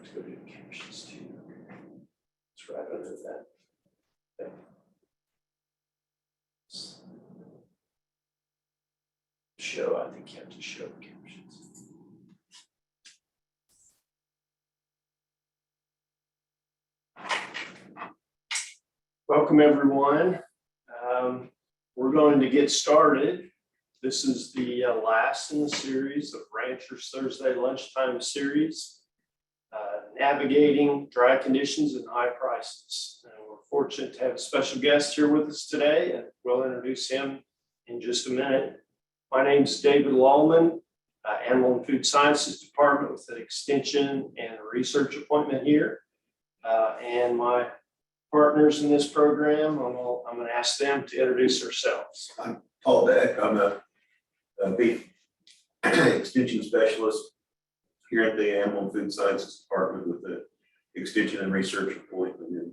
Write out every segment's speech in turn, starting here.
have to go to the captions too. It's right under that. Show, I think you have to show captions. Welcome everyone. We're going to get started. This is the last in the series of Ranchers Thursday Lunchtime Series, Navigating Dry Conditions and High Prices. And we're fortunate to have a special guest here with us today, and we'll introduce him in just a minute. My name is David Lalman, Animal and Food Sciences Department with an extension and a research appointment here. And my partners in this program, I'm going to ask them to introduce themselves. I'm Paul Beck. I'm a beef extension specialist here at the Animal and Food Sciences Department with the extension and research appointment in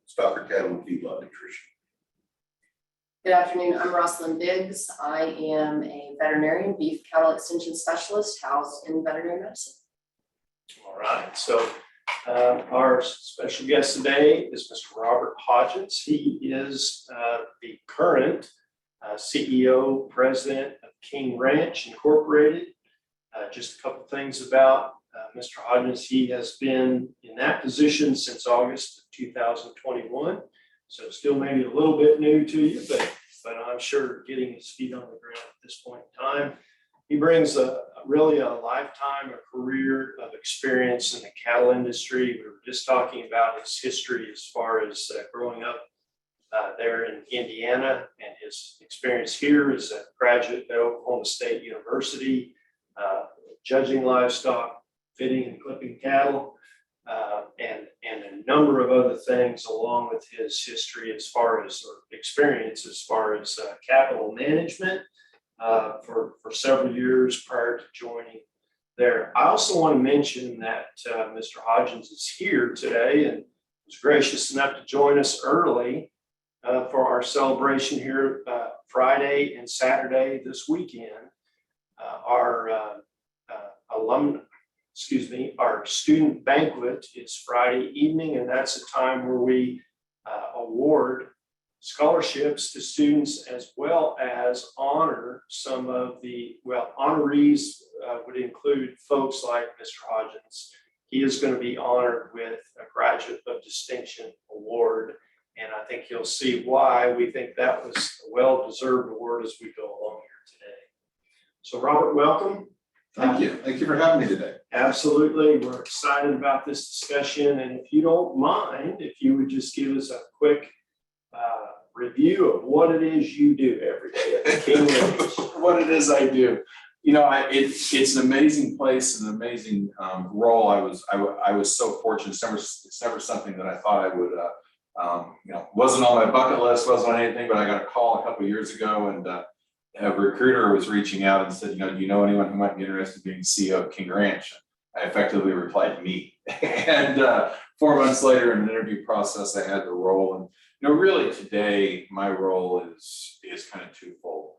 stocker cattle and feedlot nutrition. Good afternoon, I'm Rosalind Biggs. I am a veterinarian, beef cattle extension specialist housed in veterinary medicine. All right, so our special guest today is Mr. Robert Hodgen. He is the current CEO, president of King Ranch Incorporated. Just a couple things about Mr. Hodgen. He has been in that position since August of 2021. So still maybe a little bit new to you, but I'm sure getting his feet on the ground at this point in time. He brings really a lifetime, a career of experience in the cattle industry. We were just talking about his history as far as growing up there in Indiana, and his experience here as a graduate at Oklahoma State University, judging livestock, fitting and clipping cattle. And a number of other things along with his history as far as, or experience as far as capital management for several years prior to joining there. I also want to mention that Mr. Hodgen is here today and was gracious enough to join us early for our celebration here Friday and Saturday this weekend. Our student banquet is Friday evening, and that's a time where we award scholarships to students as well as honor some of the, honorees would include folks like Mr. Hodgen. He is going to be honored with a Graduate of Distinction Award, and I think you'll see why we think that was a well-deserved award as we go along here today. So Robert, welcome. Thank you. Thank you for having me today. Absolutely. We're excited about this discussion. And if you don't mind, if you would just give us a quick review of what it is you do every day at the King Ranch. What it is I do. You know, it's an amazing place, an amazing role. I was so fortunate. It's never something that I thought I would, wasn't on my bucket list, wasn't on anything, but I got a call a couple of years ago, and a recruiter was reaching out and said, do you know anyone who might be interested in being CEO of King Ranch? I effectively replied, me. And 4 months later in an interview process, I had the role. And really today, my role is kind of twofold.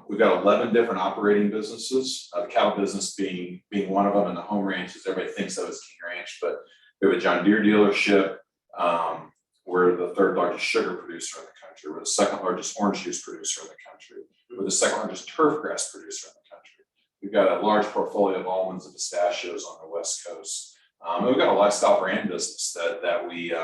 We've got 11 different operating businesses, the cattle business being one of them, and the home ranches. Everybody thinks that was King Ranch, but we have a John Deere dealership. We're the third largest sugar producer in the country. We're the second largest orange juice producer in the country. We're the second largest turf grass producer in the country. We've got a large portfolio of almonds and pistachios on the West Coast. And we've got a lifestyle brand business that we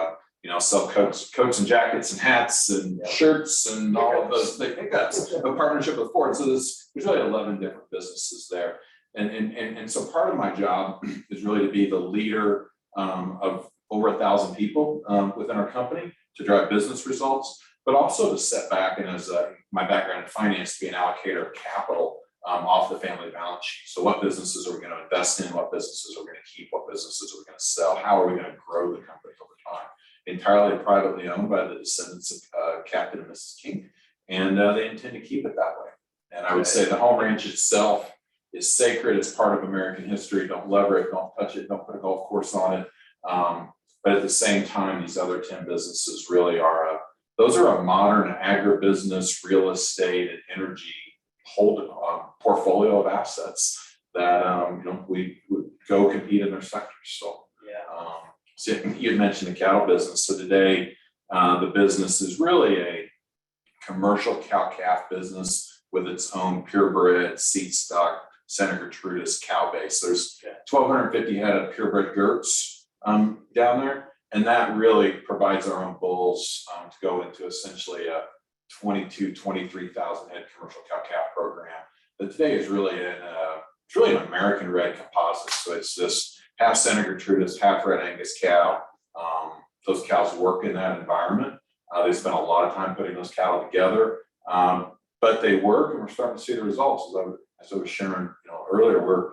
sell coats and jackets and hats and shirts and all of those pickups. A partnership with Ford. So there's really 11 different businesses there. And so part of my job is really to be the leader of over 1,000 people within our company to drive business results, but also to set back, and as my background in finance, to be an allocator of capital off the family balance sheet. So what businesses are we going to invest in? What businesses are we going to keep? What businesses are we going to sell? How are we going to grow the company over time? Entirely privately owned by the descendants of Captain and Mrs. King, and they intend to keep it that way. And I would say the home ranch itself is sacred. It's part of American history. Don't lever it, don't touch it, don't put a golf course on it. But at the same time, these other 10 businesses really are those are a modern agribusiness, real estate, and energy portfolio of assets that we go compete in their sectors. So, so you had mentioned the cattle business. So today, the business is really a commercial cow-calf business with its own purebred, seed stock, Santa Gertrudis cow base. There's 1,250 head of purebred Gerts down there, and that really provides our own bulls to go into essentially a 23,000 head commercial cow-calf program. But today is really it's really an American red composite. So it's this half Santa Gertrudis, half red Angus cow. Those cows work in that environment. They spend a lot of time putting those cattle together, but they work, and we're starting to see the results. As I was sharing, earlier, we're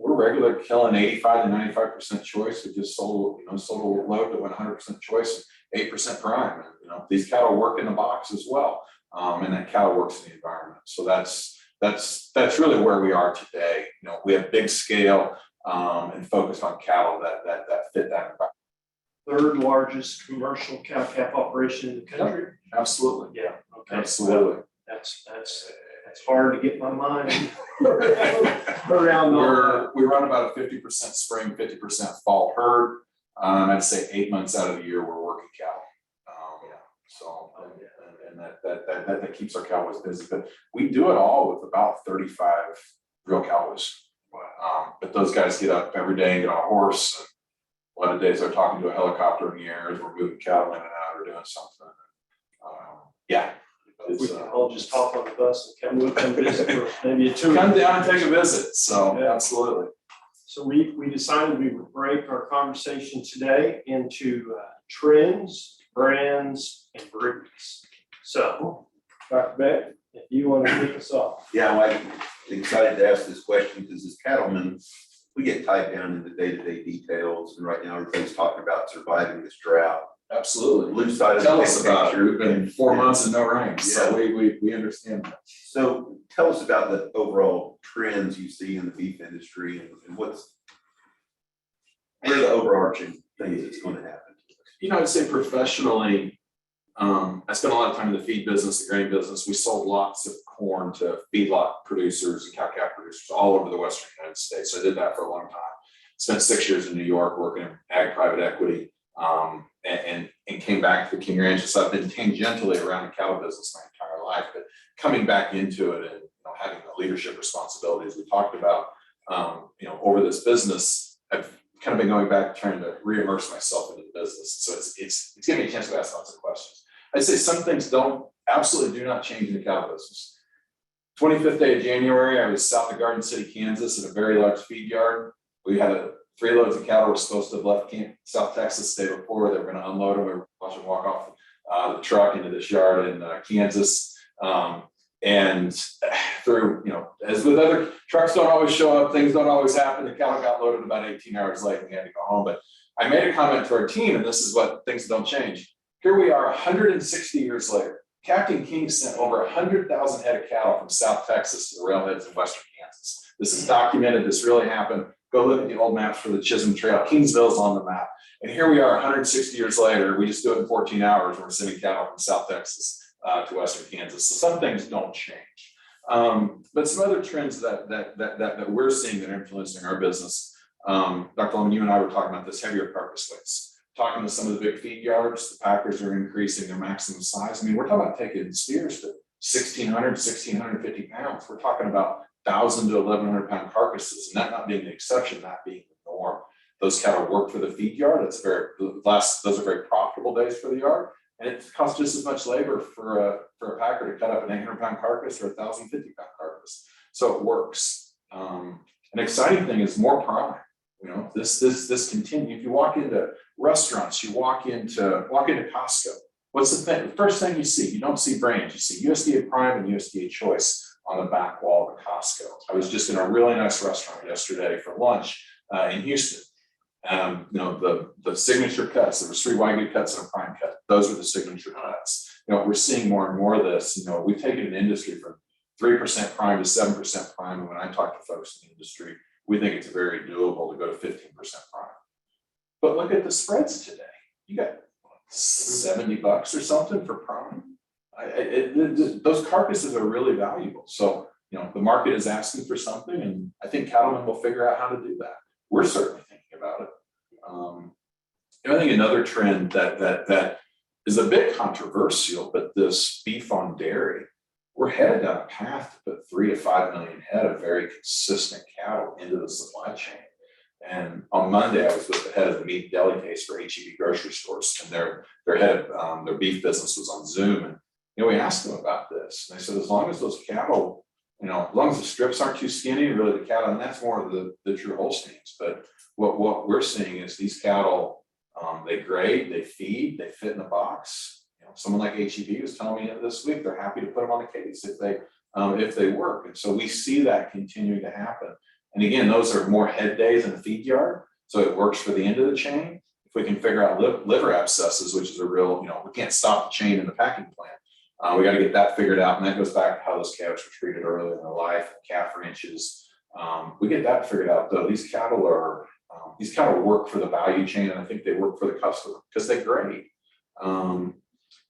regular killing 85 to 95% choice. We just sold a load that went 100% choice, 8% prime. And, these cattle work in the box as well, and that cattle works in the environment. So that's really where we are today. We have big scale and focus on cattle that fit that environment. Third largest commercial cow-calf operation in the country. Absolutely. Yeah. Okay. Absolutely. That's hard to get my mind around. We run about a 50% spring, 50% fall herd. I'd say 8 months out of the year we're working cattle. So and that keeps our cowboys busy. But we do it all with about 35 real cowboys. But those guys get up every day and get on a horse. And a lot of days they're talking to a helicopter in the air as we're moving cattle in and out or doing something. We can all just hop on the bus and come visit for maybe a tour. Come down and take a visit. So Yeah. Absolutely. So we decided we would break our conversation today into trends, brands, and breeds. So, Dr. Beck, if you want to kick us off. Yeah, I'm excited to ask this question because as cattlemen, we get tied down in the day-to-day details. And right now everybody's talking about surviving this drought. Absolutely. Blue side of Tell the us about it. picture. We've been 4 months and no rain, so we understand that. So tell us about the overall trends you see in the beef industry and what are the overarching things that's going to happen? I'd say professionally, I spent a lot of time in the feed business, the grain business. We sold lots of corn to feedlot producers and cow-calf producers all over the Western United States. So I did that for a long time. Spent 6 years in New York working in ag private equity, and came back to the King Ranch. So I've been tangentially around the cattle business my entire life, but coming back into it and having the leadership responsibilities we talked about, over this business, I've kind of been going back, trying to re-immerse myself into the business. So it's giving me a chance to ask lots of questions. I'd say some things absolutely do not change in the cattle business. 25th day of January, I was south of Garden City, Kansas, at a very large feed yard. We had 3 loads of cattle were supposed to have left South Texas the day before. They were going to unload them. We were watching them walk off the truck into this yard in Kansas. And through, as with other trucks don't always show up, things don't always happen. The cattle got loaded about 18 hours late and we had to go home. But I made a comment to our team, and this is what things don't change. Here we are 160 years later. Captain King sent over 100,000 head of cattle from South Texas to the railheads in Western Kansas. This is documented. This really happened. Go look at the old maps for the Chisholm Trail. Kingsville's on the map. And here we are 160 years later. We just do it in 14 hours. We're sending cattle from South Texas to Western Kansas. So some things don't change. But some other trends that we're seeing that are influencing our business. Dr. Lalman, you and I were talking about this, heavier carcass weights. Talking to some of the big feed yards, the packers are increasing their maximum size. I mean, we're talking about taking steers to 1,600, 1,650 pounds. We're talking about 1,000 to 1,100 pound carcasses, and that not being the exception, that being the norm. Those cattle work for the feed yard. Those are very profitable days for the yard, and it costs just as much labor for a packer to cut up an 800 pound carcass or a 1,050 pound carcass. So it works. An exciting thing is more prime. This continues. If you walk into restaurants, you walk into Costco. What's the thing? The first thing you see, you don't see brands. You see USDA Prime and USDA Choice on the back wall of a Costco. I was just in a really nice restaurant yesterday for lunch in Houston. The signature cuts. There were 3 Wagyu cuts and a prime cut. Those were the signature cuts. We're seeing more and more of this. We've taken an industry from 3% prime to 7% prime. And when I talk to folks in the industry, we think it's very doable to go to 15% prime. But look at the spreads today. You got $70 or something for prime. Those carcasses are really valuable. So the market is asking for something, and I think cattlemen will figure out how to do that. We're certainly thinking about it. I think another trend that is a bit controversial, but this beef on dairy, we're headed down a path to put 3 to 5 million head of very consistent cattle into the supply chain. And on Monday, I was with the head of the meat deli case for HEB grocery stores, and their head of their beef business was on Zoom. And we asked them about this. And they said, as long as those cattle, as long as the strips aren't too skinny, really the cattle, and that's more of the true Holsteins. But what we're seeing is these cattle, they grade, they feed, they fit in the box. Someone like HEB was telling me this week, they're happy to put them on the case if they work. And so we see that continuing to happen. And again, those are more head days in the feed yard, so it works for the end of the chain. If we can figure out liver abscesses, which is a real, we can't stop the chain in the packing plant. We got to get that figured out, and that goes back to how those calves were treated early in their life, calf ranches. We get that figured out, though. These cattle work for the value chain, and I think they work for the customer because they grade. And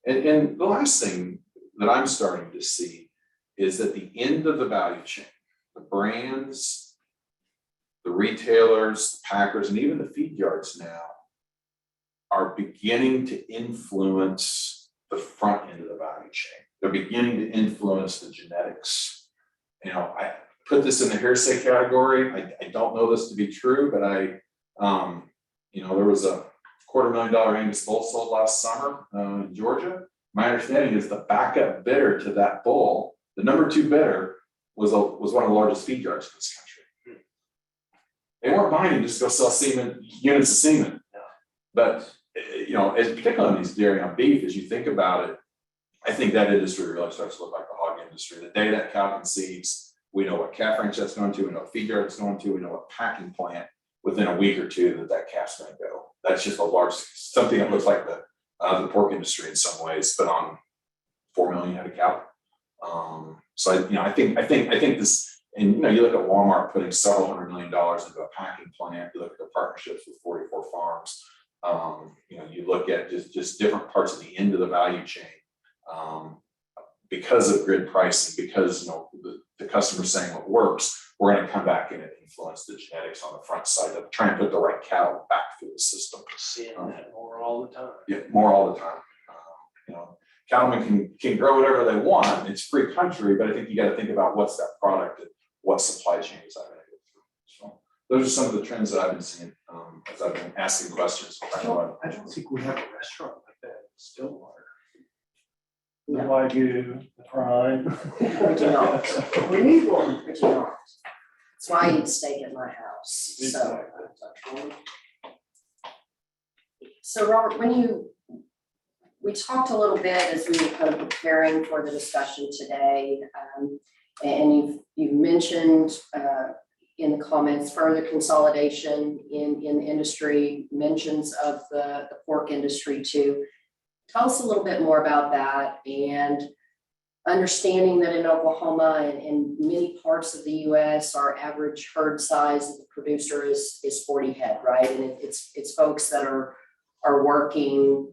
the last thing that I'm starting to see is at the end of the value chain, the brands, the retailers, the packers, and even the feed yards now are beginning to influence the front end of the value chain. They're beginning to influence the genetics. I put this in the hearsay category. I don't know this to be true, but there was a $250,000 Angus bull sold last summer in Georgia. My understanding is the backup bidder to that bull, the number 2 bidder, was one of the largest feed yards in this country. They weren't buying him just to go sell units of semen. But particularly on these dairy on beef, as you think about it, I think that industry really starts to look like the hog industry. The day that cow conceives, we know what calf ranch that's going to, we know what feed yard it's going to, we know what packing plant within a week or two that calf's going to go. That's just something that looks like the pork industry in some ways, but on 4 million head of cattle. So I think this, and you look at Walmart putting several $100 million into a packing plant. You look at the partnerships with 44 farms. You look at just different parts of the end of the value chain. Because of grid pricing, because the customer saying what works, we're going to come back in and influence the genetics on the front side of trying to put the right cattle back through the system. Seeing that more all the time. Yeah, more all the time. Cattlemen can grow whatever they want. It's free country, but I think you got to think about what's that product and what supply chain is that going to go through. So those are some of the trends that I've been seeing as I've been asking questions. I don't think we have a restaurant like that in Stillwater. The No. Wagyu, the prime. We do not. We need one, but you don't. That's why I eat steak at my house, so. So Robert, we talked a little bit as we were kind of preparing for the discussion today, and you've mentioned in the comments further consolidation in the industry, mentions of the pork industry too. Tell us a little bit more about that, and understanding that in Oklahoma and many parts of the US, our average herd size of the producer is 40 head, right? And it's folks that are working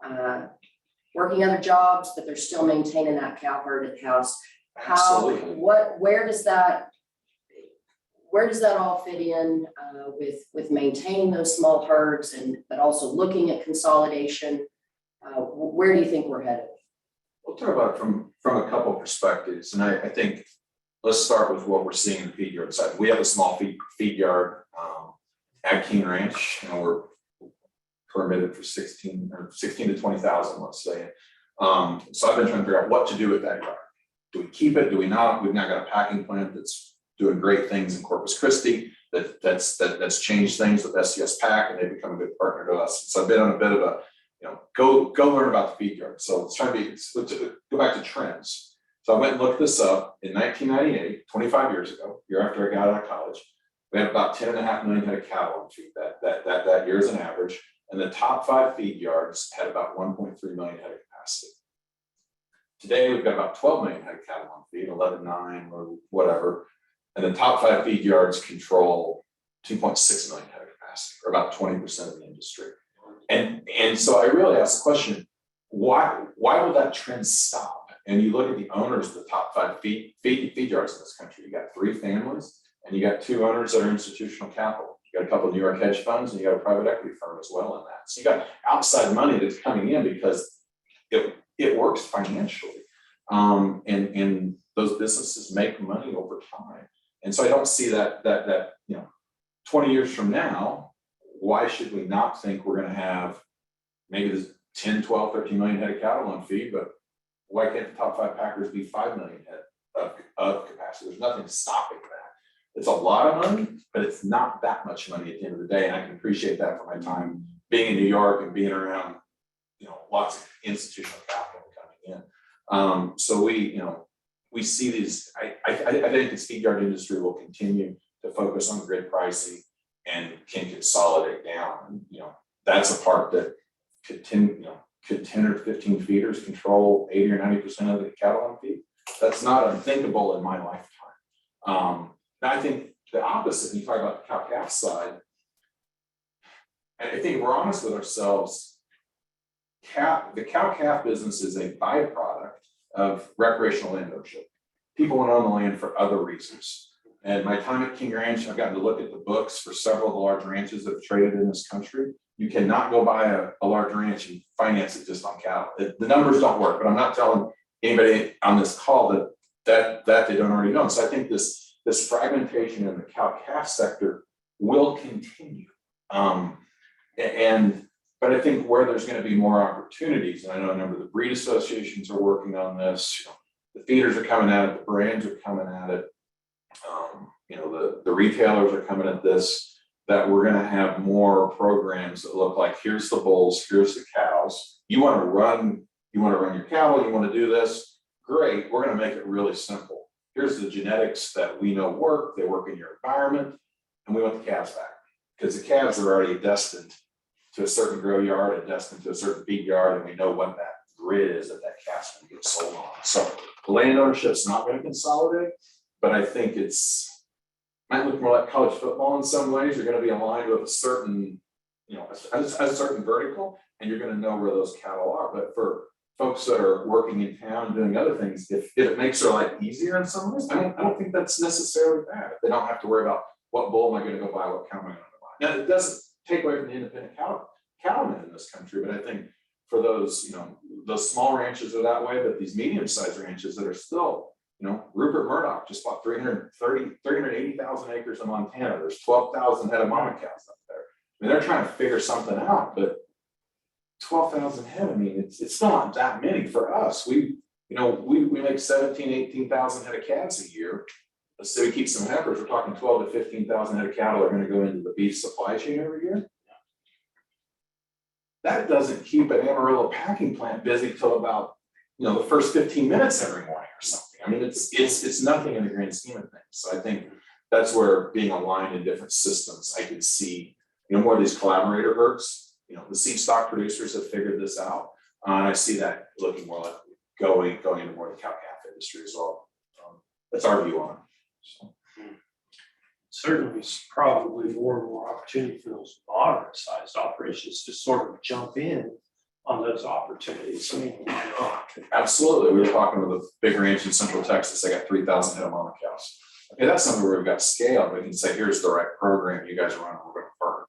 other jobs, but they're still maintaining that cow herd at the house. Absolutely. Where does that all fit in with maintaining those small herds but also looking at consolidation? Where do you think we're headed? We'll talk about it from a couple perspectives, and I think let's start with what we're seeing in the feed yard side. We have a small feed yard at King Ranch, and we're permitted for 16 to 20,000, let's say. So I've been trying to figure out what to do with that yard. Do we keep it? Do we not? We've now got a packing plant that's doing great things in Corpus Christi. That's changed things with SCS Pack, and they've become a good partner to us. So I've been on a bit of a go learn about the feed yard. So let's go back to trends. So I went and looked this up in 1998, 25 years ago, year after I got out of college. We had about 10.5 million head of cattle on feed that year as an average. And the top 5 feed yards had about 1.3 million head of capacity. Today, we've got about 12 million head of cattle on feed, 11.9 or whatever. And the top 5 feed yards control 2.6 million head of capacity, or about 20% of the industry. And so I really asked the question, why will that trend stop? And you look at the owners of the top 5 feed yards in this country, you got 3 families and you got 2 owners that are institutional capital. You got a couple of New York hedge funds and you got a private equity firm as well in that. So you got outside money that's coming in because it works financially. And those businesses make money over time. And so I don't see that 20 years from now, why should we not think we're going to have maybe there's 10, 12, 13 million head of cattle on feed, but why can't the top 5 packers be 5 million head of capacity? There's nothing stopping that. It's a lot of money, but it's not that much money at the end of the day. And I can appreciate that for my time being in New York and being around, lots of institutional capital coming in. So we see these, I think the feed yard industry will continue to focus on grid pricing and can consolidate down. And, that's a part that could 10 or 15 feeders control 80 or 90% of the cattle on feed. That's not unthinkable in my lifetime. I think the opposite, you talk about the cow-calf side, I think if we're honest with ourselves, the cow-calf business is a byproduct of recreational land ownership. People want to own the land for other reasons. And my time at King Ranch, I've gotten to look at the books for several of the large ranches that have traded in this country. You cannot go buy a large ranch and finance it just on cattle. The numbers don't work, but I'm not telling anybody on this call that they don't already know. So I think this fragmentation in the cow-calf sector will continue. But I think where there's going to be more opportunities, and I know a number of the breed associations are working on this, the feeders are coming at it, the brands are coming at it, the retailers are coming at this, that we're going to have more programs that look like, here's the bulls, here's the cows. You want to run your cattle, you want to do this, great, we're going to make it really simple. Here's the genetics that we know work, they work in your environment, and we want the calves back. Because the calves are already destined to a certain grow yard and destined to a certain feed yard, and we know what that grid is that calf's going to get sold on. So land ownership's not going to consolidate, but I think might look more like college football in some ways. You're going to be aligned with a certain, a certain vertical, and you're going to know where those cattle are. But for folks that are working in town and doing other things, if it makes their life easier in some ways, I don't think that's necessarily bad. If they don't have to worry about what bull am I going to go buy, what cow am I going to buy. Now, it doesn't take away from the independent cattlemen in this country, but I think for those, those small ranches are that way, but these medium-sized ranches that are still, Rupert Murdoch just bought 380,000 acres in Montana. There's 12,000 head of mama cows up there. I mean, they're trying to figure something out, but 12,000 head, I mean, it's still not that many for us. We make 17, 18,000 head of calves a year. Let's say we keep some heifers, we're talking 12 to 15,000 head of cattle are going to go into the beef supply chain every year. That doesn't keep an Amarillo packing plant busy till about, the first 15 minutes every morning or something. I mean, it's nothing in the grand scheme of things. So I think that's where being aligned in different systems, I could see, more of these collaborator herds. The seed stock producers have figured this out. And I see that looking more like going into more of the cow-calf industry as well. That's our view on it. So. Certainly, it's probably more and more opportunity for those moderate-sized operations to sort of jump in on those opportunities. I mean, why not? Absolutely. We were talking with a big ranch in Central Texas. They got 3,000 head of mama cows. Okay, that's something where we've got scale. We can say, here's the right program you guys are running. We're going to partner.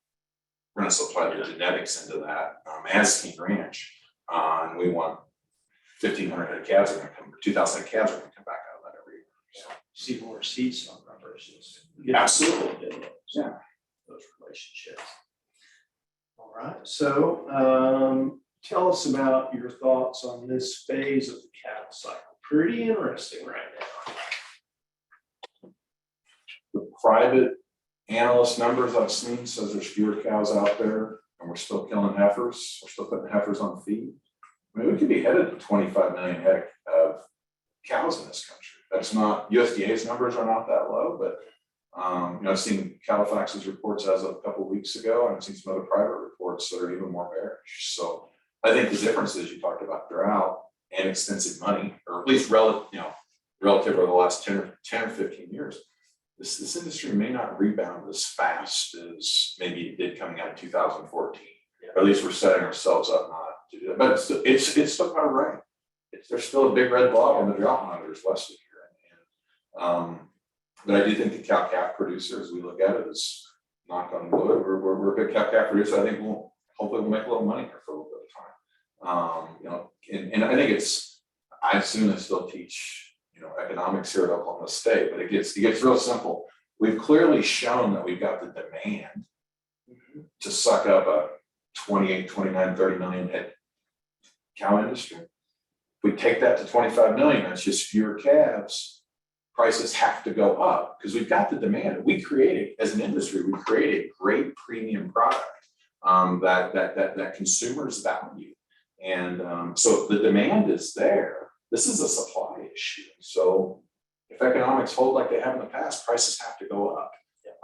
We're going to supply the genetics into that as King Ranch. And we want 1,500 head of calves are going to come, 2,000 head of calves are going to come back out of that every year. So. See more seed stock operations. Absolutely. Those relationships. All right. So tell us about your thoughts on this phase of the cattle cycle. Pretty interesting right now. The private analyst numbers I've seen says there's fewer cows out there, and we're still killing heifers. We're still putting heifers on feed. I mean, we could be headed to 25 million head of cows in this country. That's not, USDA's numbers are not that low, but I've seen Califax's reports as of a couple of weeks ago, and I've seen some other private reports that are even more bearish. So I think the difference is you talked about drought and extensive money, or at least relative over the last 10 or 15 years. This industry may not rebound as fast as maybe it did coming out of 2014. Or at least we're setting ourselves up not to do that. But it's still got a right. there's still a big red blob on the drought monitors west of here. But I do think the cow-calf producer, as we look at it, is knock on wood, we're a big cow-calf producer. I think hopefully we'll make a little money here for a little bit of time. You know, and I think I assume I still teach, you know, economics here at Oklahoma State, but it gets real simple. We've clearly shown that we've got the demand to suck up a 28, 29, 30 million head cow industry. If we take that to 25 million, that's just fewer calves. Prices have to go up because we've got the demand. We created, as an industry, we created great premium product that consumers value. And so if the demand is there, this is a supply issue. So if economics hold like they have in the past, prices have to go up.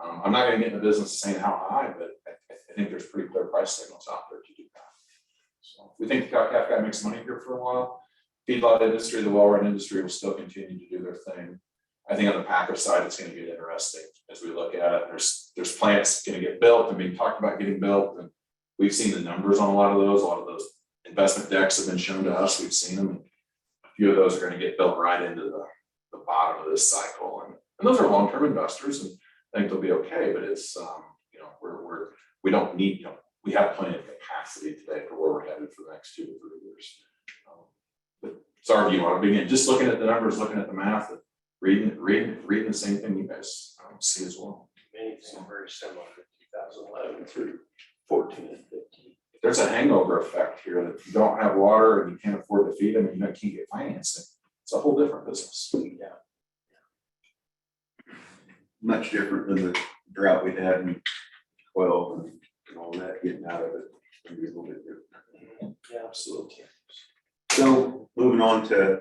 I'm not going to get in the business of saying how high, but I think there's pretty clear price signals out there to do that. So we think the cow-calf guy makes money here for a while. Feedlot industry, the well-run industry will still continue to do their thing. I think on the packer side, it's going to get interesting as we look at it. There's plants going to get built and being talked about getting built, and we've seen the numbers on a lot of those. A lot of those investment decks have been shown to us. We've seen them. A few of those are going to get built right into the bottom of this cycle, and those are long-term investors, and I think they'll be okay. But it's you know, we don't need, you know, we have plenty of capacity today for where we're headed for the next 2 to 3 years. But it's our view on it. But again, just looking at the numbers, looking at the math, and reading the same thing you guys see as well. Many things are very similar to 2011 through 14 and 15. There's a hangover effect here that if you don't have water and you can't afford to feed them and you can't get financing, it's a whole different business. Yeah. Much different than the drought we had in 12 and all that, getting out of it. Maybe a little bit different. Yeah, absolutely. So moving on to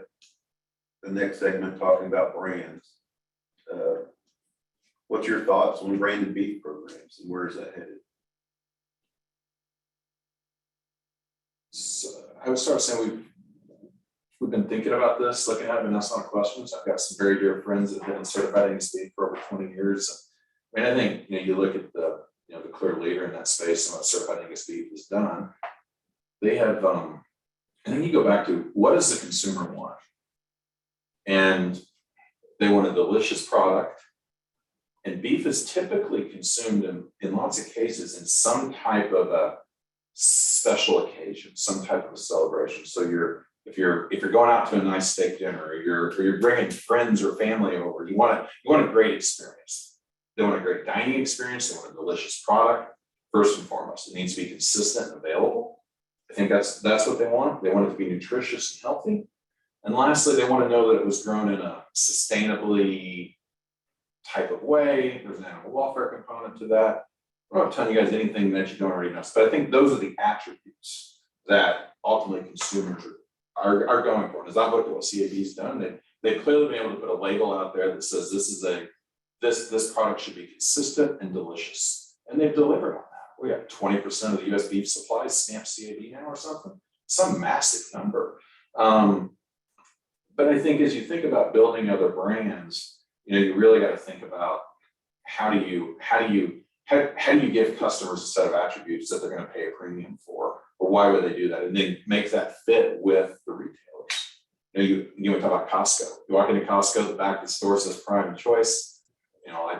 the next segment, talking about brands. What's your thoughts on branded beef programs and where is that headed? So I would start saying we've been thinking about this, looking at it, and that's not questions. I've got some very dear friends that have been certified angus beef for over 20 years. I mean, I think, you know, you look at the clear leader in that space and what certified angus beef has done. They have, and then you go back to what does the consumer want? And they want a delicious product. And beef is typically consumed in lots of cases in some type of a special occasion, some type of a celebration. So if you're going out to a nice steak dinner, or you're bringing friends or family over, you want a great experience. They want a great dining experience. They want a delicious product. First and foremost, it needs to be consistent and available. I think that's what they want. They want it to be nutritious and healthy. And lastly, they want to know that it was grown in a sustainably type of way. There's an animal welfare component to that. I'm not telling you guys anything that you don't already know, but I think those are the attributes that ultimately consumers are going for. And as I've looked at what CAB's done, they've clearly been able to put a label out there that says this product should be consistent and delicious. And they've delivered on that. We have 20% of the US beef supply stamped CAB now or something. Some massive number. But I think as you think about building other brands, you know, you really got to think about how do you give customers a set of attributes that they're going to pay a premium for, or why would they do that, and then make that fit with the retailers. You know, you talk about Costco. You walk into Costco, the back of the store says Prime Choice. You know, I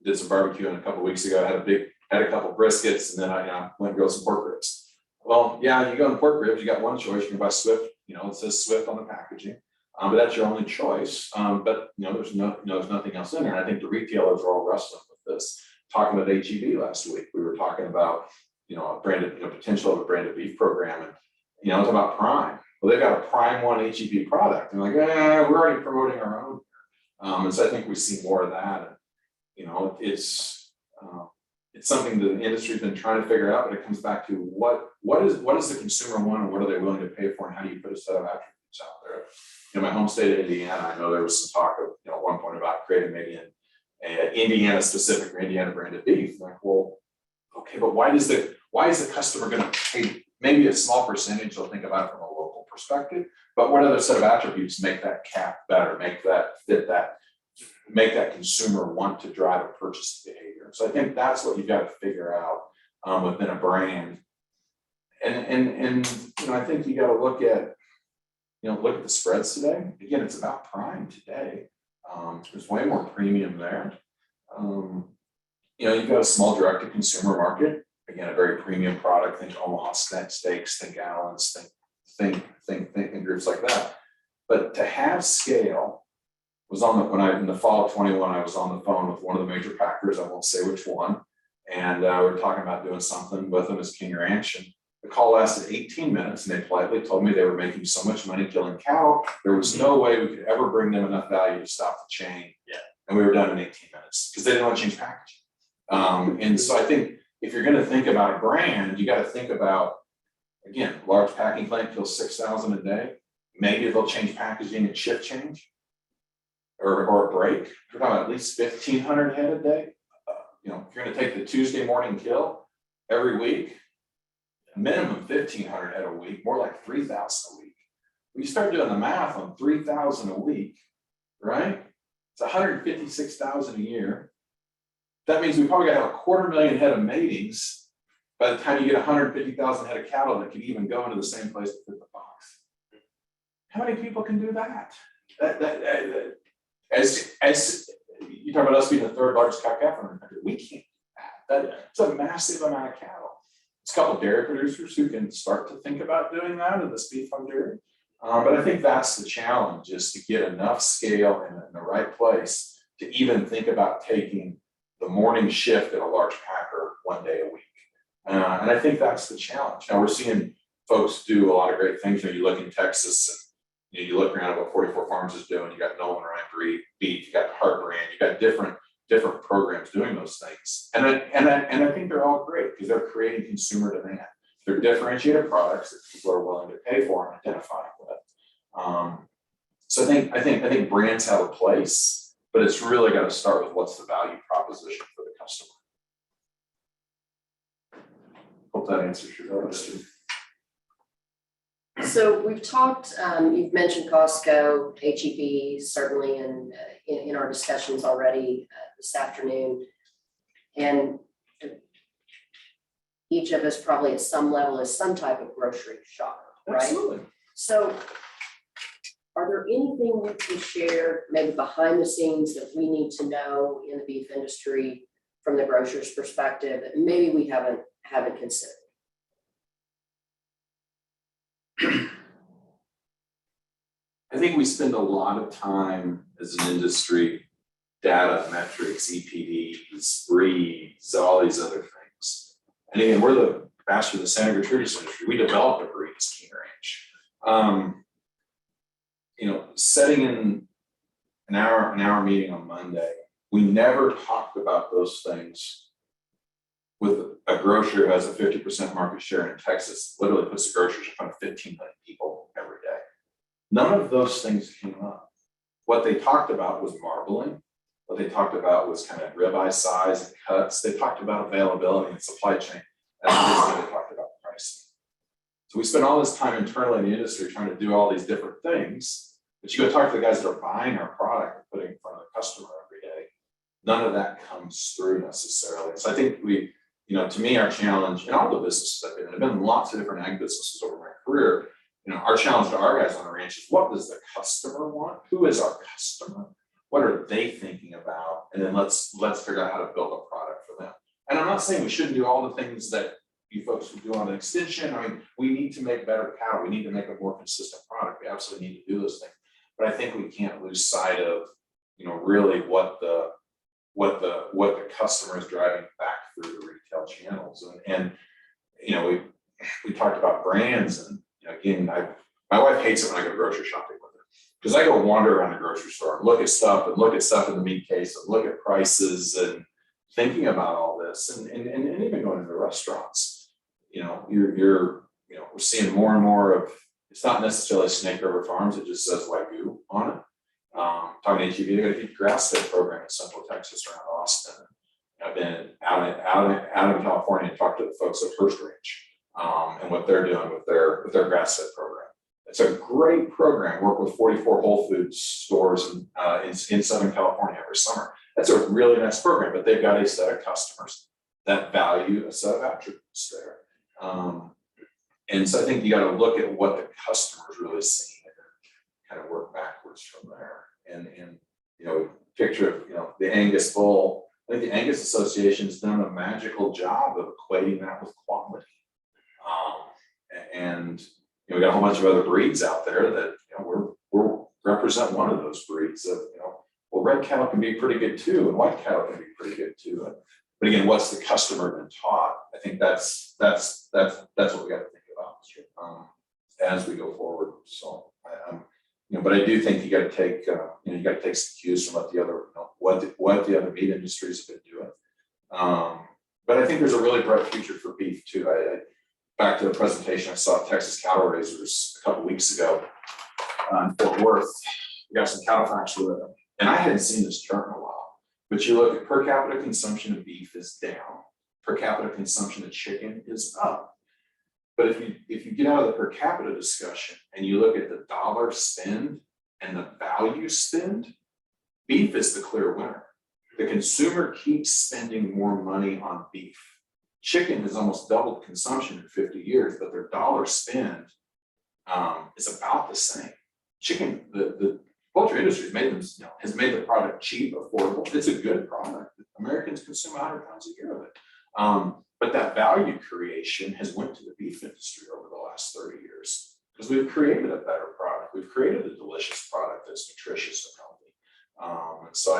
did some barbecue a couple of weeks ago. I had a couple briskets, and then I went and grilled some pork ribs. Well, yeah, you go in pork ribs, you got one choice. You can buy Swift. You know, it says Swift on the packaging, but that's your only choice. But you know, there's nothing else in there. And I think the retailers are all wrestling with this. Talking with HEB last week, we were talking about, you know, potential of a branded beef program, and you know, it's about Prime. Well, they've got a Prime One HEB product. And like, we're already promoting our own. And so I think we see more of that. And, you know, it's something that the industry's been trying to figure out, but it comes back to what does the consumer want, and what are they willing to pay for, and how do you put a set of attributes out there? In my home state of Indiana, I know there was some talk of, you know, at one point about creating maybe an Indiana specific or Indiana branded beef. Like, well, okay, but why is the customer going to pay? Maybe a small percentage they'll think about it from a local perspective, but what other set of attributes make that cap better, make that fit that, make that consumer want to drive a purchase behavior? So I think that's what you've got to figure out within a brand. And you know, I think you got to look at look at the spreads today. Again, it's about prime today. There's way more premium there. You've got a small direct to consumer market. Again, a very premium product. Think Omaha steaks, think Allen's, think groups like that. But to have scale was in the fall of 21, I was on the phone with one of the major packers. I won't say which one. And we were talking about doing something with them as King Ranch. And the call lasted 18 minutes, and they politely told me they were making so much money killing cattle, there was no way we could ever bring them enough value to stop the chain. Yeah. And we were done in 18 minutes because they didn't want to change packaging. And so I think if you're going to think about a brand, you got to think about, again, large packing plant kills 6,000 a day. Maybe they'll change packaging and shift change or a break. We're talking about at least 1,500 head a day. If you're going to take the Tuesday morning kill every week, minimum 1,500 head a week, more like 3,000 a week. When you start doing the math on 3,000 a week, right? It's 156,000 a year. That means we probably got to have 250,000 head of matings by the time you get 150,000 head of cattle that can even go into the same place to fit the box. How many people can do that? As you talk about us being the third largest cow calf farmer in the country, we can't do that. That's a massive amount of cattle. It's a couple of dairy producers who can start to think about doing that in this beef farm dairy. But I think that's the challenge, is to get enough scale in the right place to even think about taking the morning shift at a large packer one day a week. And I think that's the challenge. Now we're seeing folks do a lot of great things. You look in Texas and you look around at what 44 Farms is doing. You got Nolan Ryan beef, you got the Heart brand, you got different programs doing those things. And I think they're all great because they're creating consumer demand. They're differentiated products that people are willing to pay for and identify with. So I think brands have a place, but it's really got to start with what's the value proposition for the customer. Hope that answers your question. So we've talked, you've mentioned Costco, HEB, certainly in our discussions already this afternoon. And each of us probably at some level is some type of grocery shopper, right? Absolutely. So are there anything you can share, maybe behind the scenes, that we need to know in the beef industry from the grocer's perspective that maybe we haven't considered? I think we spend a lot of time as an industry, data, metrics, EPDs, breeds, all these other things. And again, we're the master of the Santa Gertrudis industry. We developed a breed as King Ranch. Setting in an hour meeting on Monday, we never talked about those things with a grocer who has a 50% market share in Texas, literally puts the groceries in front of 15 million people every day. None of those things came up. What they talked about was marbling. What they talked about was kind of ribeye size and cuts. They talked about availability and supply chain. And they talked about pricing. So we spend all this time internally in the industry trying to do all these different things. But you go talk to the guys that are buying our product and putting it in front of the customer every day. None of that comes through necessarily. So I think to me, our challenge in all the businesses I've been in, I've been in lots of different ag businesses over my career. Our challenge to our guys on the ranch is, what does the customer want? Who is our customer? What are they thinking about? And then let's figure out how to build a product for them. And I'm not saying we shouldn't do all the things that you folks would do on an extension. I mean, we need to make better cattle. We need to make a more consistent product. We absolutely need to do those things. But I think we can't lose sight of, really what the customer is driving back through the retail channels. And we talked about brands, and again, my wife hates it when I go grocery shopping with her, because I go wander around the grocery store and look at stuff in the meat case and look at prices and thinking about all this, and even going into restaurants. We're seeing more and more of, it's not necessarily Snake River Farms, it just says Wagyu on it. Talking to HEB, they got a huge grass-fed program in Central Texas around Austin. I've been out in California and talked to the folks at First Ranch and what they're doing with their grass-fed program. It's a great program. Work with 44 Whole Foods stores in Southern California every summer. That's a really nice program, but they've got a set of customers that value a set of attributes there. And so I think you got to look at what the customer is really seeing kind of work backwards from there. And you know, picture, you know, the Angus bull. I think the Angus Association has done a magical job of equating that with quality. And you know, we got a whole bunch of other breeds out there that, you know, we're represent one of those breeds of, you know, well, red cattle can be pretty good too, and white cattle can be pretty good too. But again, what's the customer been taught? I think that's what we got to think about as we go forward. So you know, but I do think you got to take you know, you got to take some cues from what the other, you know, what the other meat industries have been doing. But I think there's a really bright future for beef too. Back to the presentation I saw at Texas Cattle Raisers a couple weeks ago in Fort Worth. We got some cattle facts with them, and I hadn't seen this chart in a while. But you look at per capita consumption of beef is down, per capita consumption of chicken is up. But if you get out of the per capita discussion and you look at the dollar spend and the value spend, beef is the clear winner. The consumer keeps spending more money on beef. Chicken has almost doubled consumption in 50 years, but their dollar spend is about the same. Chicken, the poultry industry has made them, you know, has made the product cheap, affordable. It's a good product. Americans consume 100 pounds a year of it. But that value creation has went to the beef industry over the last 30 years because we've created a better product. We've created a delicious product that's nutritious and healthy. And so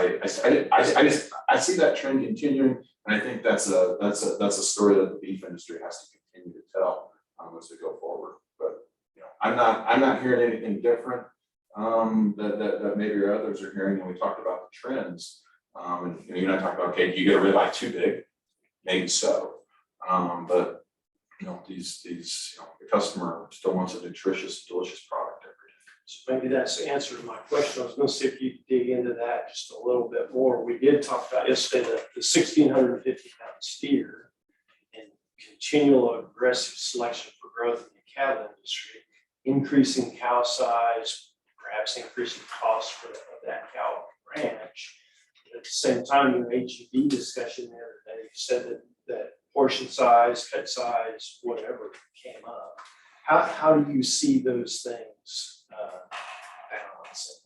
I see that trend continuing, and I think that's a story that the beef industry has to continue to tell as we go forward. But you know, I'm not hearing anything different that maybe others are hearing. And we talked about the trends, and you know, you're not talking about, okay, do you get a ribeye too big? Maybe so. But you know, these you know, the customer still wants a nutritious, delicious product every day. So maybe that's the answer to my question. I was going to see if you could dig into that just a little bit more. We did talk about yesterday the 1,650 pound steer and continual aggressive selection for growth in the cattle industry, increasing cow size, perhaps increasing costs for that cow ranch. At the same time, your HEB discussion the other day, you said that portion size, cut size, whatever came up. How do you see those things balancing?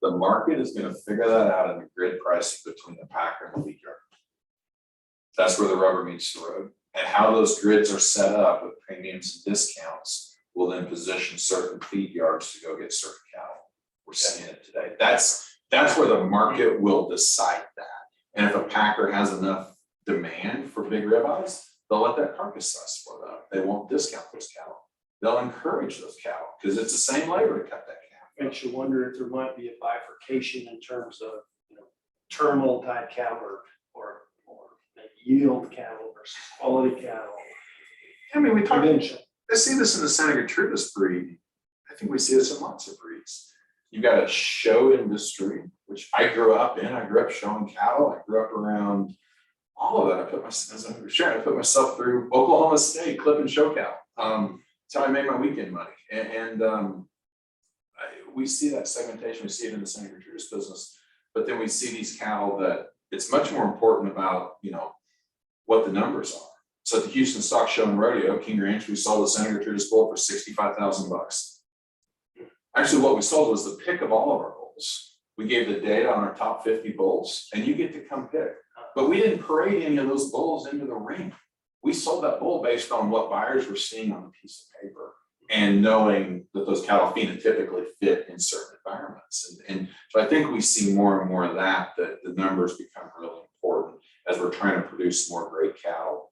The market is going to figure that out in the grid pricing between the packer and the feed yard. That's where the rubber meets the road. And how those grids are set up with premiums and discounts will then position certain feed yards to go get certain cattle. We're seeing it today. That's where the market will decide that. And if a packer has enough demand for big ribeyes, they'll let that carcass size for them. They won't discount those cattle. They'll encourage those cattle because it's the same labor to cut that calf. Makes you wonder if there might be a bifurcation in terms of, you know, terminal type cattle or maybe yield cattle versus quality cattle. I mean, we talk. Prevention. I see this in the Santa Gertrudis breed. I think we see this in lots of breeds. You've got a show industry, which I grew up in. I grew up showing cattle. I grew up around all of that. I put myself through Oklahoma State clipping show cattle. That's how I made my weekend money. And we see that segmentation. We see it in the Santa Gertrudis business. But then we see these cattle that it's much more important about, you know, what the numbers are. So at the Houston Stock Show and Rodeo, King Ranch, we sold the Santa Gertrudis bull for $65,000. Actually, what we sold was the pick of all of our bulls. We gave the data on our top 50 bulls, and you get to come pick. But we didn't parade any of those bulls into the ring. We sold that bull based on what buyers were seeing on the piece of paper and knowing that those cattle phenotypically fit in certain environments. And so I think we see more and more of that the numbers become really important as we're trying to produce more great cattle.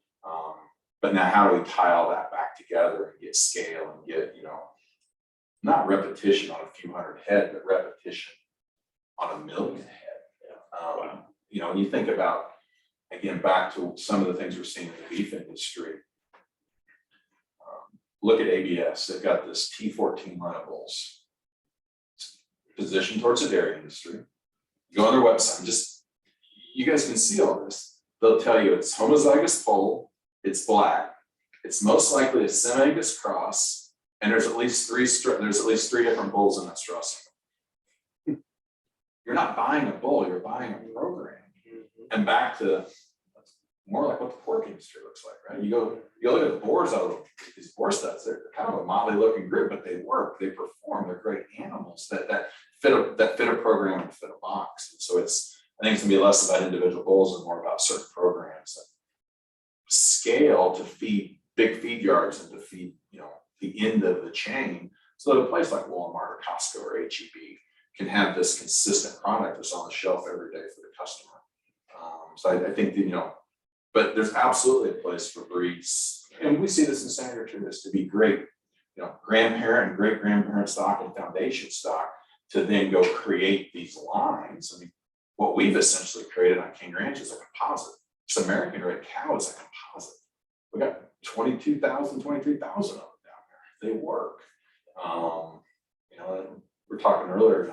But now how do we tie all that back together and get scale and get, you know, not repetition on a few hundred head, but repetition on 1 million head. You know, when you think about, again, back to some of the things we're seeing in the beef industry, look at ABS. They've got this T14 line of bulls positioned towards the dairy industry. You go on their website, you guys can see all this. They'll tell you it's homozygous foal, it's black, it's most likely a Sem-Angus cross, and there's at least three different bulls in that straw cycle. You're not buying a bull, you're buying a program. And back to more like what the pork industry looks like, right? You look at the boars out of these boar studs, they're kind of a motley looking group, but they work, they perform, they're great animals that fit a program and fit a box. And so I think it's gonna be less about individual goals and more about certain programs that scale to feed big feed yards and to feed, the end of the chain. So that a place like Walmart or Costco or HEB can have this consistent product that's on the shelf every day for the customer. So I think that, but there's absolutely a place for breeds, and we see this in Senator Trudeau's, to be great, grandparent and great grandparent stock and foundation stock to then go create these lines. I mean, what we've essentially created on King Ranch is a composite. This American red cow is a composite. We got 22,000, 23,000 of them down there. They work. We're talking earlier,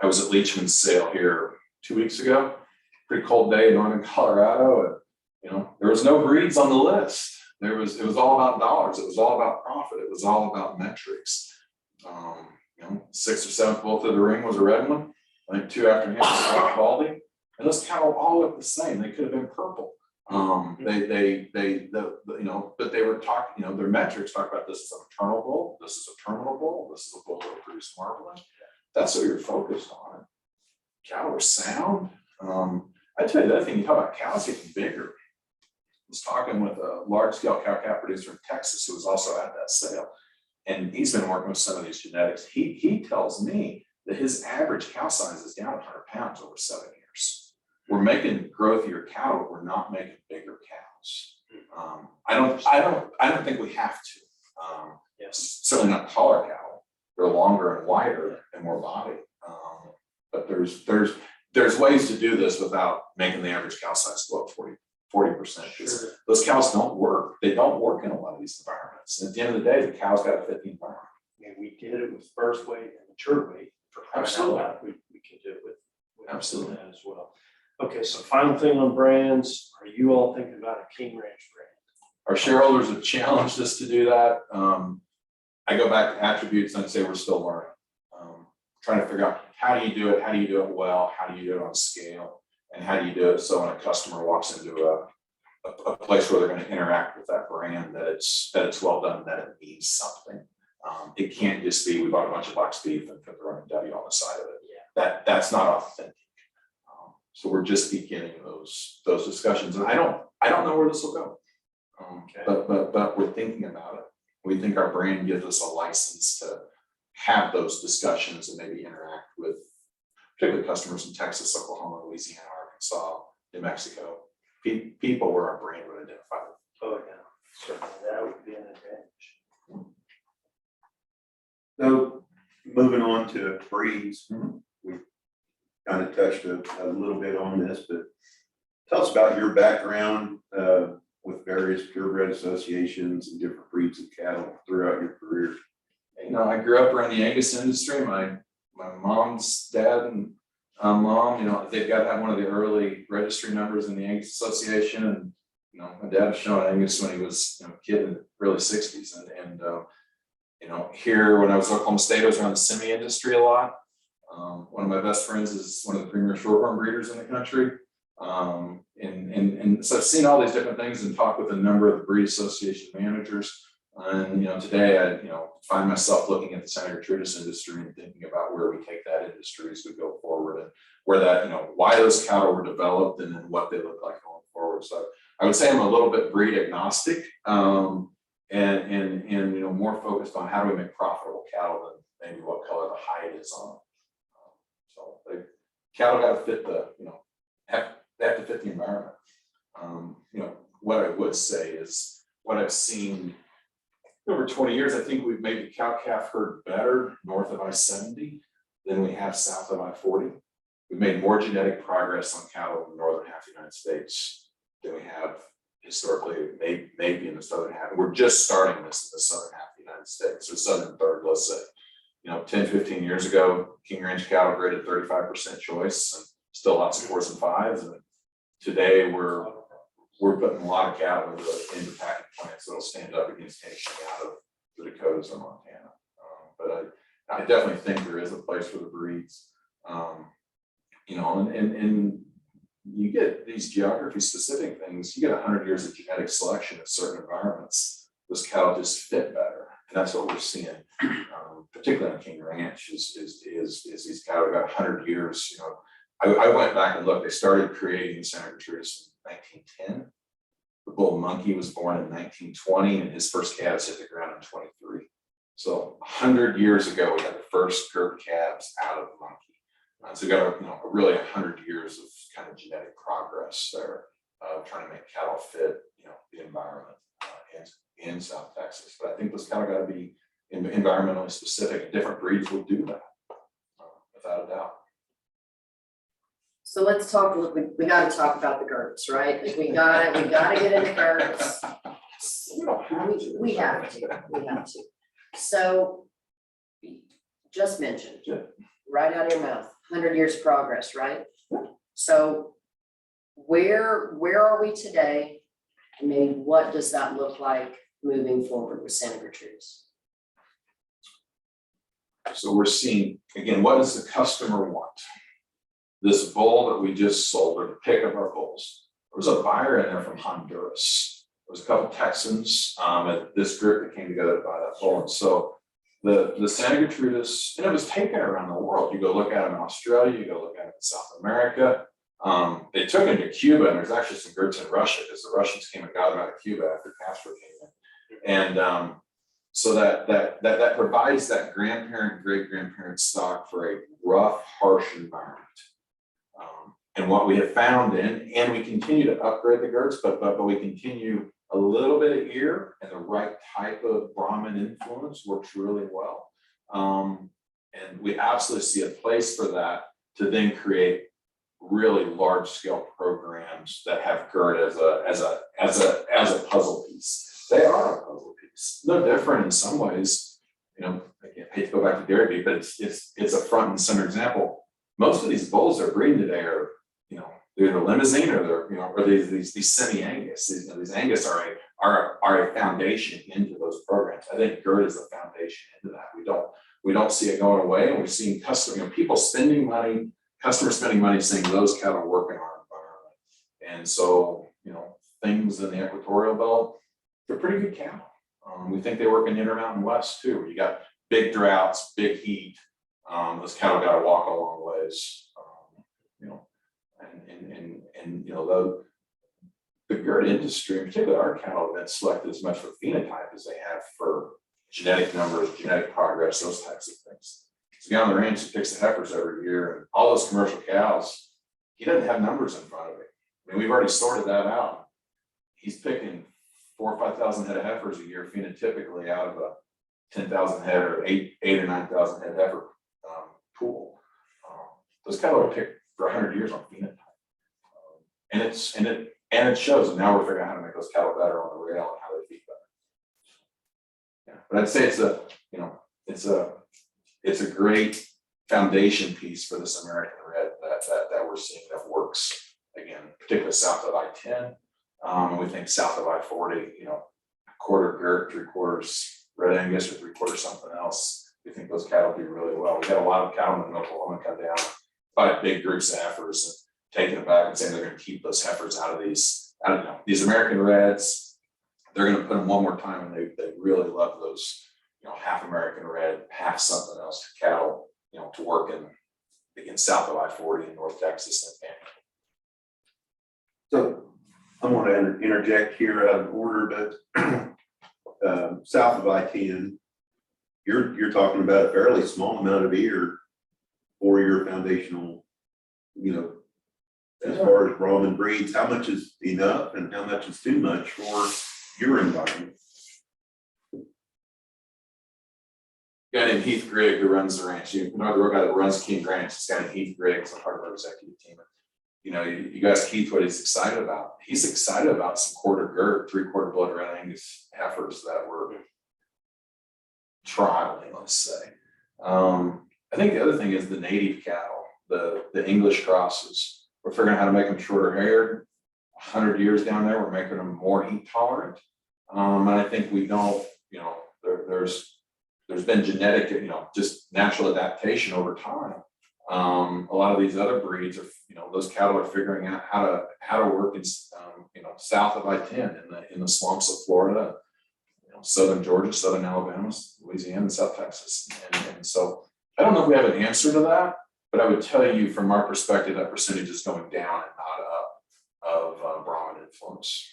I was at Leachman's sale here 2 weeks ago, pretty cold day in northern Colorado, and there was no breeds on the list. It was all about dollars, it was all about profit, it was all about metrics. 6th or 7th bull through the ring was a red one. I think 2 after him was white baldy, and those cattle all look the same. They could have been purple. But they were talking, their metrics talk about this is a maternal bull, this is a terminal bull, this is a bull that will produce marbling. That's what you're focused on. Cattle are sound. I tell you the other thing, you talk about cows getting bigger. I was talking with a large scale cow calf producer in Texas who was also at that sale. And he's been working with some of these genetics. He tells me that his average cow size is down 100 pounds over 7 years. We're making growthier cattle, but we're not making bigger cows. I don't think we have to. Yes, certainly not taller cattle. They're longer and wider and more body. But there's ways to do this without making the average cow size go up 40%. Sure. Those cows don't work. They don't work in a lot of these environments. And at the end of the day, the cow's got to fit the environment. And we did it with birth weight and mature weight. Absolutely. We can do it with absolutely that as well. Okay, so final thing on brands. Are you all thinking about a King Ranch brand? Our shareholders have challenged us to do that. I go back to attributes and I say we're still learning. Trying to figure out how do you do it well, how do you do it on scale, and how do you do it so when a customer walks into a place where they're going to interact with that brand, that it's well done, that it means something. It can't just be we bought a bunch of boxed beef and put the running W on the side of it. Yeah. That's not authentic. So we're just beginning those discussions, and I don't know where this will go. Okay. But we're thinking about it. We think our brand gives us a license to have those discussions and maybe interact with particularly customers in Texas, Oklahoma, Louisiana, Arkansas, New Mexico, people where our brand would identify with. Oh yeah, certainly that would be an advantage. So moving on to breeds, we kind of touched a little bit on this, but tell us about your background with various purebred associations and different breeds of cattle throughout your career. I grew up around the Angus industry. My mom's dad and mom, they've got to have one of the early registry numbers in the Angus Association, and my dad was showing Angus when he was a kid in the early 60s, and here when I was at Oklahoma State, I was around the semi industry a lot. One of my best friends is one of the premier shorthorn breeders in the country. And so I've seen all these different things and talked with a number of the breed association managers. And today I find myself looking at the Senator Trudeau's industry and thinking about where we take that industry as we go forward, and where that why those cattle were developed and then what they look like going forward. So I would say I'm a little bit breed agnostic, and more focused on how do we make profitable cattle than maybe what color the hide is on. So the cattle got to fit they have to fit the environment. What I would say is what I've seen over 20 years, I think we've made the cow-calf herd better north of I-70 than we have south of I-40. We've made more genetic progress on cattle in the northern half of the United States than we have historically, maybe in the southern half. We're just starting this in the southern half of the United States, or southern third, let's say. 10, 15 years ago, King Ranch cattle graded 35% choice, and still lots of 4s and 5s. And today we're putting a lot of cattle into packing plants that'll stand up against anything out of the Dakotas or Montana. But I definitely think there is a place for the breeds. And you get these geography specific things, you get 100 years of genetic selection in certain environments, those cattle just fit better. And that's what we're seeing, particularly on King Ranch is these cattle got 100 years, you know. I went back and looked, they started creating Santa Gertrudis in 1910. The bull monkey was born in 1920 and his first calves hit the ground in 23. So 100 years ago, we had the first girt calves out of the monkey. So we got really 100 years of kind of genetic progress there, trying to make cattle fit, the environment in South Texas. But I think those cattle got to be environmentally specific, and different breeds will do that, without a doubt. So let's talk, we gotta talk about the girts, right? Like we gotta get into girts. We have to. So, just mentioned, Yeah. right out of your mouth, 100 years of progress, right? So where are we today? And maybe what does that look like moving forward with Santa Gertrudis? So we're seeing, again, what does the customer want? This bull that we just sold, or the pick of our bulls, there was a buyer in there from Honduras. There was a couple Texans at this group that came together to buy that bull. And so the Santa Gertrudis, and it was taken around the world. You go look at them in Australia, you go look at them in South America. They took him to Cuba, and there's actually some girts in Russia because the Russians came and got him out of Cuba after Castro came in. And so that provides that grandparent, great grandparent stock for a rough, harsh environment. And what we have found and we continue to upgrade the girts, but we continue a little bit of ear, and the right type of Brahmin influence works really well. And we absolutely see a place for that to then create really large scale programs that have girt as a puzzle piece. They are a puzzle piece. No different in some ways. I hate to go back to dairy beef, but it's a front and center example. Most of these bulls they're breeding today are, they're either limousine or they're, or these semi-Angus. These Angus are a foundation into those programs. I think girt is the foundation into that. We don't see it going away, and we're seeing people spending money, customers spending money saying those cattle work in our environment. And so, things in the equatorial belt, they're pretty good cattle. We think they work in the Intermountain West too, where you got big droughts, big heat. Those cattle got to walk a long ways. The girt industry, in particular our cattle, have been selected as much for phenotype as they have for genetic numbers, genetic progress, those types of things. So guy on the ranch who picks the heifers every year, and all those commercial cows, he doesn't have numbers in front of him. I mean, we've already sorted that out. He's picking 4,000 or 5,000 head of heifers a year phenotypically out of a 10,000 head or 8,000 or 9,000 head heifer pool. Those cattle are picked for 100 years on phenotype. And it shows, and now we're figuring out how to make those cattle better on the rail and how they feed better. Yeah, but I'd say it's a great foundation piece for this American red that we're seeing that works, again, particularly south of I-10. And we think south of I-40, a quarter girt, 3/4 red Angus, or 3/4 something else. We think those cattle do really well. We got a lot of cattlemen in Oklahoma come down, buy big groups of heifers, and taking it back and saying they're going to keep those heifers out of these American reds. They're going to put them one more time, and they really love those, half American red, half something else cattle, to work in south of I-40 in North Texas and So I want to interject here out of order, but south of I-10, you're talking about a fairly small amount of ear for your foundational, as far as Brahmin breeds. How much is enough and how much is too much for your environment? A guy named Heath Grigg who runs the ranch. The guy that runs King Ranch, this guy named Heath Grigg is a part of our executive team. You guys, Keith, what he's excited about. He's excited about some quarter girt, 3/4 blood red Angus heifers that we're trialing, let's say. I think the other thing is the native cattle, the English crosses. We're figuring out how to make them shorter haired. 100 years down there, we're making them more heat tolerant. And I think we don't, there's been genetic, just natural adaptation over time A lot of these other breeds are, those cattle are figuring out how to work in, south of I-10 in the swamps of Florida, southern Georgia, southern Alabama, Louisiana, and South Texas. And so I don't know if we have an answer to that, but I would tell you from our perspective, that percentage is going down and not up of Brahman influence.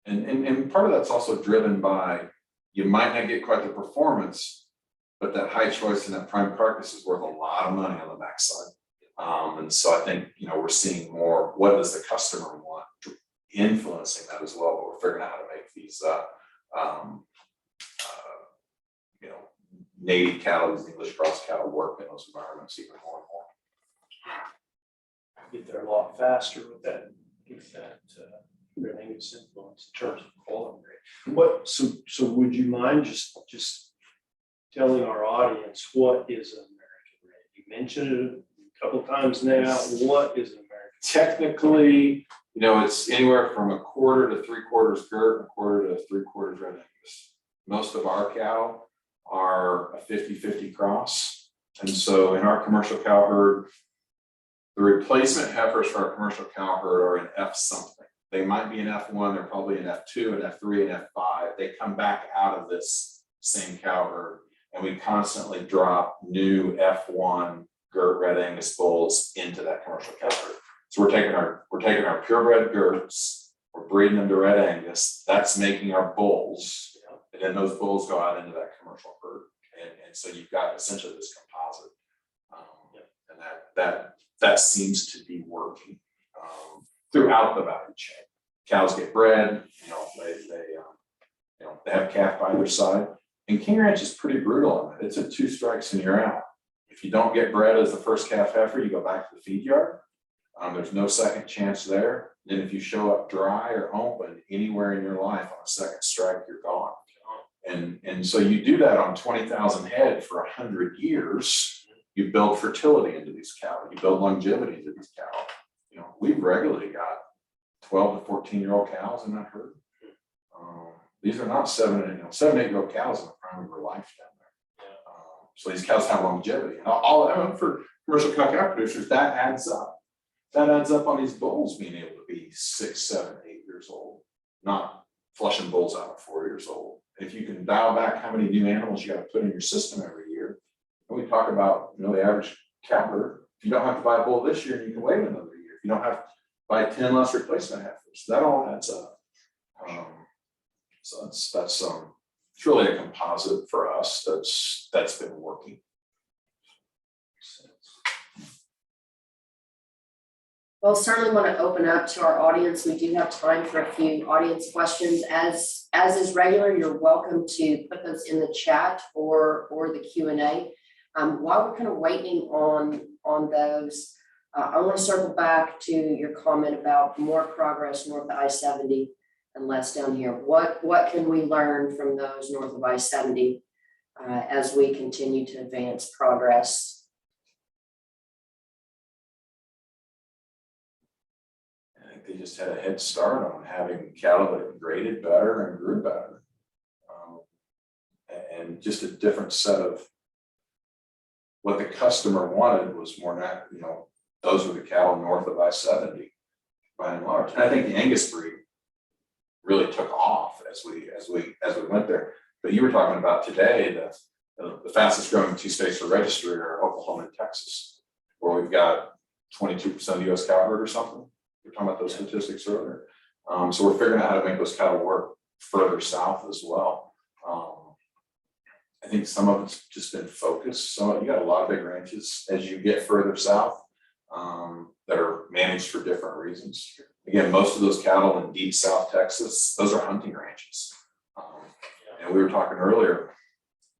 And part of that's also driven by, you might not get quite the performance, but that high choice and that prime carcass is worth a lot of money on the backside. And so I think, we're seeing more, what does the customer want, influencing that as well, but we're figuring out how to make these, native cattle, these English cross cattle work in those environments even more and more. Get there a lot faster with that Angus influence in terms of quality rate. So would you mind just telling our audience what is an American red? You mentioned it a couple of times now. What is an American? Technically, it's anywhere from 1/4 to 3/4 girt, 1/4 to 3/4 red Angus. Most of our cattle are a 50-50 cross. And so in our commercial cow herd, the replacement heifers for our commercial cow herd are an F something. They might be an F1, they're probably an F2, an F3, an F5. They come back out of this same cow herd, and we constantly drop new F1 girt red Angus bulls into that commercial cow herd. So we're taking our purebred girts, we're breeding them to red Angus. That's making our bulls, and then those bulls go out into that commercial herd, and so you've got essentially this composite, and that seems to be working throughout the value chain. Cows get bred, they have calf by their side, and King Ranch is pretty brutal on that. It's a 2 strikes and you're out. If you don't get bred as the first calf heifer, you go back to the feed yard. There's no second chance there. Then if you show up dry or open anywhere in your life on a second strike, you're gone. And so you do that on 20,000 head for 100 years. You build fertility into these cattle. You build longevity into these cattle. We've regularly got 12 to 14-year-old cows in that herd. These are not 7 and 8-year-old cows in the prime of their life down there. So these cows have longevity. And all for commercial cow producers, that adds up. That adds up on these bulls being able to be 6, 7, 8 years old, not flushing bulls out at 4 years old. If you can dial back how many new animals you got to put in your system every year, and we talk about the average cow herd, if you don't have to buy a bull this year, you can wait another year. If you don't have to buy 10 less replacement heifers, that all adds up. So that's it's really a composite for us that's been working. Well, certainly want to open up to our audience. We do have time for a few audience questions. As is regular, you're welcome to put those in the chat or the Q&A. While we're kind of waiting on those, I want to circle back to your comment about more progress north of I-70 and less down here. What can we learn from those north of I-70 as we continue to advance progress? They just had a head start on having cattle that graded better and grew better, and just a different set of what the customer wanted was more natural. Those were the cattle north of I-70 by and large. And I think the Angus breed really took off as we went there. But you were talking about today the fastest growing 2 states for registry are Oklahoma and Texas, where we've got 22% of the U.S. cow herd or something. We were talking about those statistics earlier. So we're figuring out how to make those cattle work further south as well. I think some of it's just been focused. So you got a lot of big ranches as you get further south that are managed for different reasons. Again, most of those cattle in deep South Texas, those are hunting ranches. And we were talking earlier,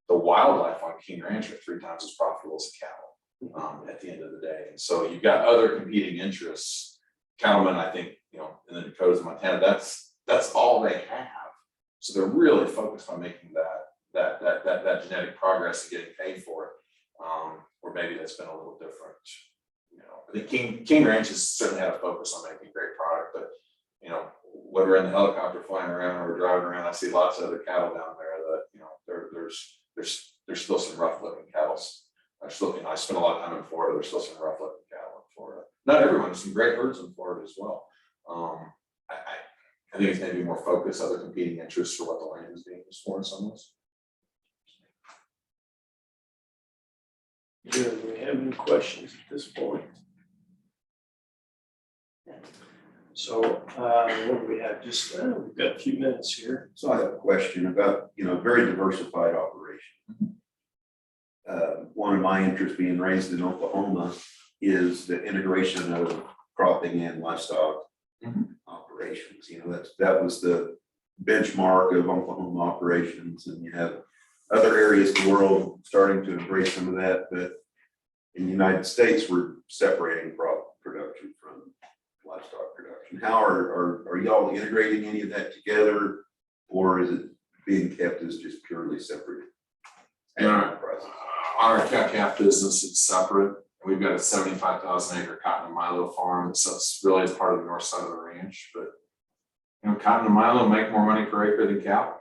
the wildlife on King Ranch are 3 times as profitable as the cattle at the end of the day. And so you've got other competing interests. Cattlemen, I think, in the Dakotas and Montana, that's all they have. So they're really focused on making that genetic progress and getting paid for it. Or maybe that's been a little different. I think King Ranch has certainly had a focus on making great product, but whether we're in the helicopter flying around or we're driving around, I see lots of other cattle down there that there's still some rough looking cattle I spent a lot of time in Florida. There's still some rough looking cattle in Florida. Not everyone, there's some great herds in Florida as well. I think it's maybe more focused, other competing interests for what the land is being used for in some ways. Do we have any questions at this point? So, what do we have? Just, we've got a few minutes here. So I have a question about, very diversified operation. One of my interests being raised in Oklahoma is the integration of cropping and livestock operations. That was the benchmark of Oklahoma operations, and you have other areas of the world starting to embrace some of that, but in the United States, we're separating crop production from livestock production. How are y'all integrating any of that together, or is it being kept as just purely separate? Our cow-calf business is separate. We've got a 75,000 acre cotton and milo farm that sits really as part of the north side of the ranch, but cotton and milo make more money per acre than cattle.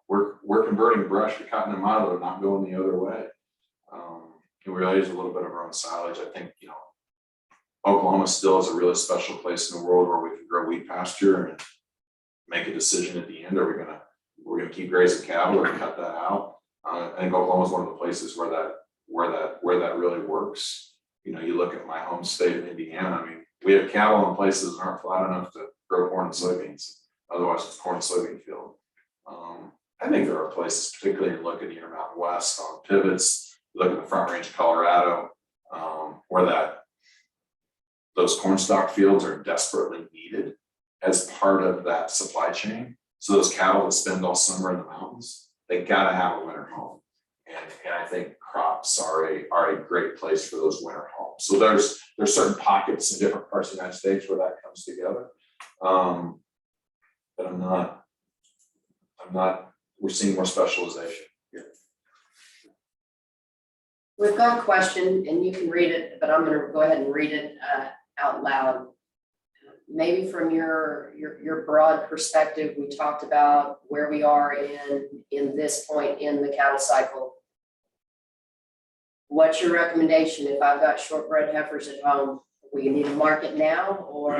We're converting brush to cotton and milo, not going the other way. We really use a little bit of our own silage. I think, Oklahoma still is a really special place in the world where we can grow wheat pasture and make a decision at the end. We're gonna keep grazing cattle or cut that out. I think Oklahoma is one of the places where that really works. You look at my home state of Indiana. I mean, we have cattle in places that aren't flat enough to grow corn and soybeans. Otherwise, it's corn and soybean field. I think there are places, particularly in look at the Intermountain West on pivots, look at the Front Range of Colorado, where those corn stalk fields are desperately needed as part of that supply chain. So those cattle that spend all summer in the mountains, they gotta have a winter home. And I think crops are a great place for those winter homes. So there's certain pockets in different parts of the United States where that comes together. But I'm not, we're seeing more specialization. We've got a question, and you can read it, but I'm gonna go ahead and read it out loud. Maybe from your broad perspective, we talked about where we are in this point in the cattle cycle. What's your recommendation if I've got shortbred heifers at home? We need to market now, or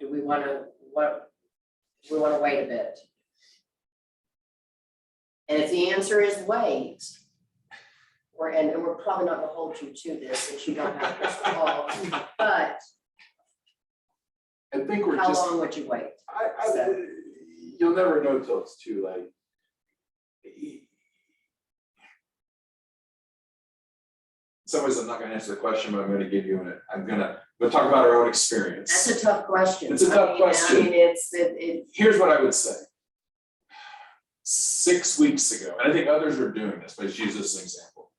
do we want to wait a bit? And if the answer is wait, and we're probably not gonna hold you to this since you don't have a crystal ball, but I think we're how just. long would you wait? You'll never know till it's too late. In some ways, I'm not going to answer the question, but I'm going to give you we'll talk about our own experience. That's a tough question. It's a tough question. I mean, Here's what I would say. 6 weeks ago, and I think others are doing this, but let's use this as an example.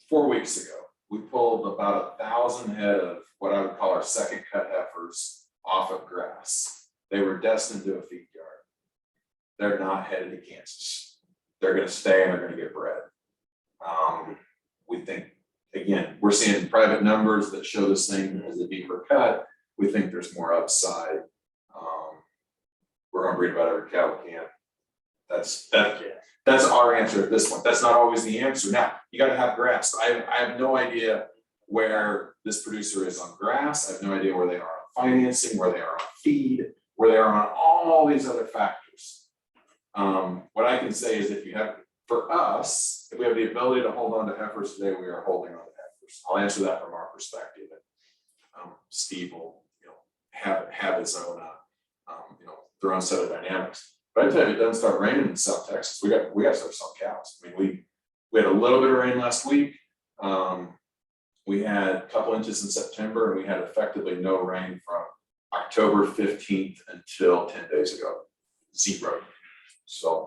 4 weeks ago, we pulled about 1,000 head of what I would call our second cut heifers off of grass. They were destined to a feed yard. They're not headed to Kansas. They're going to stay and they're going to get bred. We think, again, we're seeing private numbers that show this thing as a deeper cut. We think there's more upside. We're going to breed about every cow we can. That's our answer at this point. That's not always the answer. Now, you got to have grass. I have no idea where this producer is on grass. I have no idea where they are on financing, where they are on feed, where they are on all these other factors. What I can say is if we have the ability to hold on to heifers today, we are holding on to heifers. I'll answer that from our perspective. Steve will, have his own, their own set of dynamics. But I tell you, if it doesn't start raining in South Texas, we got to start selling cows. I mean, we had a little bit of rain last week. We had a couple inches in September, and we had effectively no rain from October 15th until 10 days ago. 0. So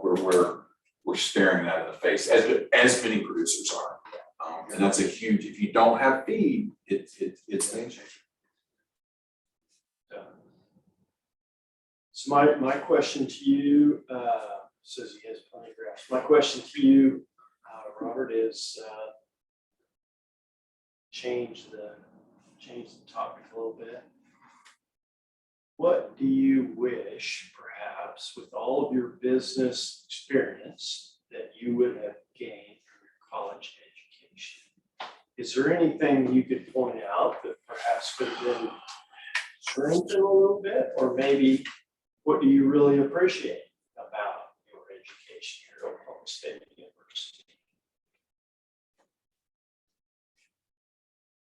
we're staring that in the face, as many producers are. And that's a huge, if you don't have feed, it's a game changer. So my question to you, says he has plenty of grass. My question to you, Robert, is change the topic a little bit. What do you wish, perhaps, with all of your business experience, that you would have gained from your college is there anything you could point out that perhaps could have been strengthened a little bit? Or maybe what do you really appreciate about your education here at Oklahoma State University?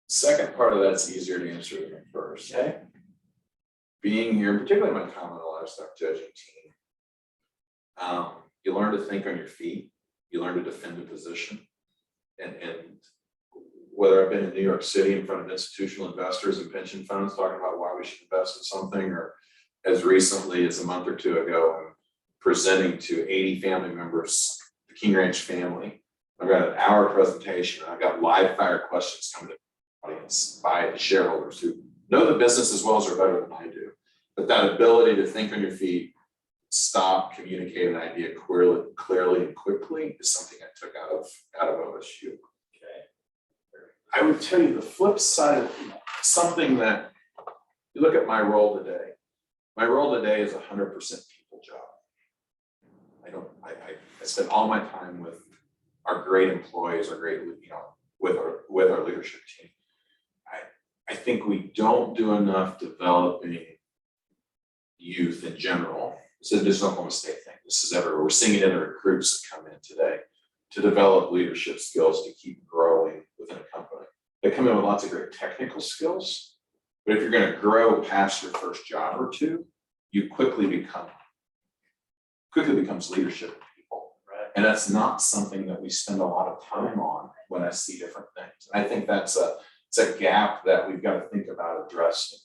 Second part of that's easier to answer than the first. Okay, Being here, particularly my time on the livestock judging team, you learn to think on your feet, you learn to defend a position. And whether I've been in New York City in front of institutional investors and pension funds talking about why we should invest in something, or as recently as a month or two ago, I'm presenting to 80 family members, the King Ranch family. I've got an hour presentation. I've got live fire questions coming to the audience by the shareholders who know the business as well as or better than I do. But that ability to think on your feet, stop, communicate an idea clearly and quickly is something I took out of OSU. okay, I would tell you the flip side of something that you look at my role today. My role today is 100% people job. I spend all my time with our great employees, our great, with our leadership team. I think we don't do enough developing youth in general. This isn't just an Oklahoma State thing. This is everywhere. We're seeing it in the recruits that come in today to develop leadership skills to keep growing within a company. They come in with lots of great technical skills, but if you're going to grow past your first job or two, you quickly becomes leadership in people. right. And that's not something that we spend a lot of time on when I see different things. And I think it's a gap that we've got to think about addressing.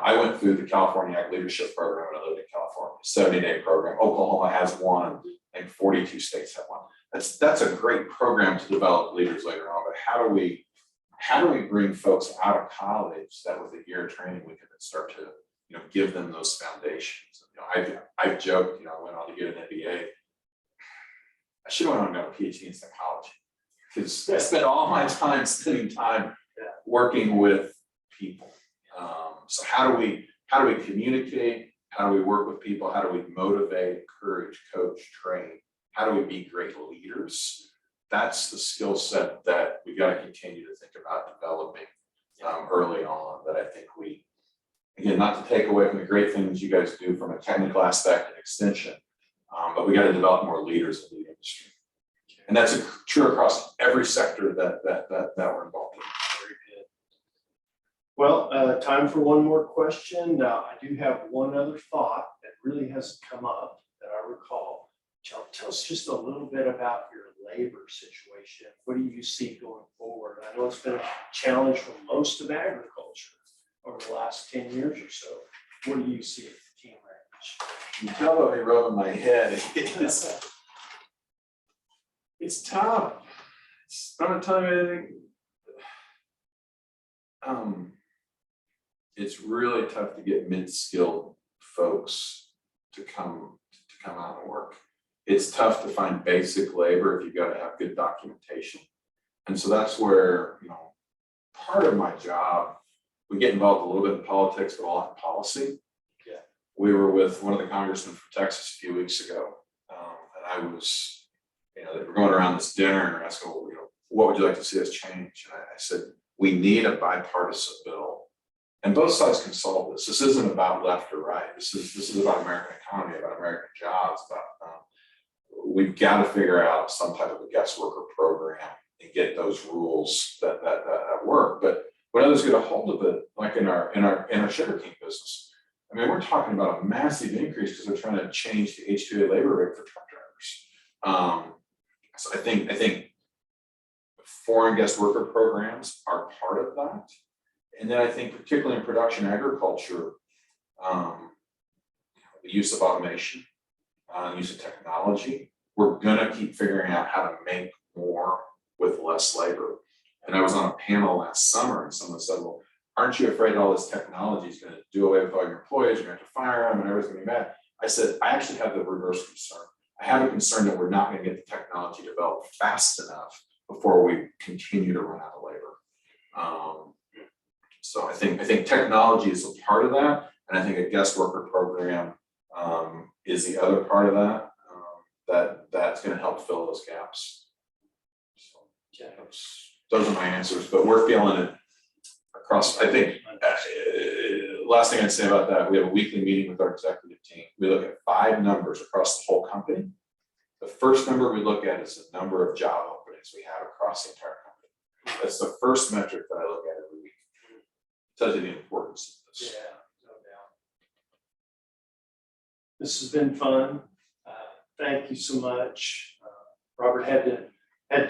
I went through the California Ag Leadership Program when I lived in California, 70-day program. Oklahoma has one, I think 42 states have one. That's a great program to develop leaders later on, but how do we bring folks out of college that with a year of training, we can start to, give them those foundations. I've joked, I went on to get an MBA. I should have went on and got a PhD in psychology because I spent all my time spending time working with people. So how do we communicate? How do we work with people? How do we motivate, encourage, coach, train? How do we be great leaders? That's the skill set that we got to continue to think about developing early on. That I think again, not to take away from the great things you guys do from a technical aspect and extension, but we got to develop more leaders in the industry. And that's true across every sector that we're involved in. Very good. Well, time for one more question. I do have one other thought that really hasn't come up that I recall. Tell us just a little bit about your labor situation. What do you see going forward? I know it's been a challenge for most of agriculture over the last 10 years or so. What do you see at the King Ranch? You tell me rubbing my head. It's tough. I'm not telling you anything. It's really tough to get mid-skilled folks to come out and work. It's tough to find basic labor if you've got to have good documentation. And so that's where, part of my job, we get involved a little bit in politics, but a lot in policy. Yeah. We were with one of the congressmen from Texas a few weeks ago. And I was, they were going around this dinner and asking, well, what would you like to see us change? And I said, we need a bipartisan bill. And both sides can solve this. This isn't about left or right. This is about American economy, about American jobs, about we've got to figure out some type of a guest worker program and get those rules that work. But when others get a hold of it, like in our sugarcane business, I mean, we're talking about a massive increase because they're trying to change the H-2A labor rate for truck drivers. So I think foreign guest worker programs are part of that. And then I think particularly in production agriculture, the use of automation, use of technology, we're gonna keep figuring out how to make more with less labor. And I was on a panel last summer and someone said, well, aren't you afraid all this technology is gonna do away with all your employees, you're gonna have to fire them and everything's gonna be bad? I said, I actually have the reverse concern. I have a concern that we're not gonna get the technology developed fast enough before we continue to run out of labor. So I think technology is a part of that, and I think a guest worker program is the other part of that. That's going to help fill those gaps. So those are my answers, but we're feeling it across, I think, last thing I'd say about that, we have a weekly meeting with our executive team. We look at 5 numbers across the whole company. The first number we look at is the number of job openings we have across the entire company. That's the first metric that I look at every week. Tells you the importance of this. Yeah, no doubt. This has been fun. Thank you so much. Robert had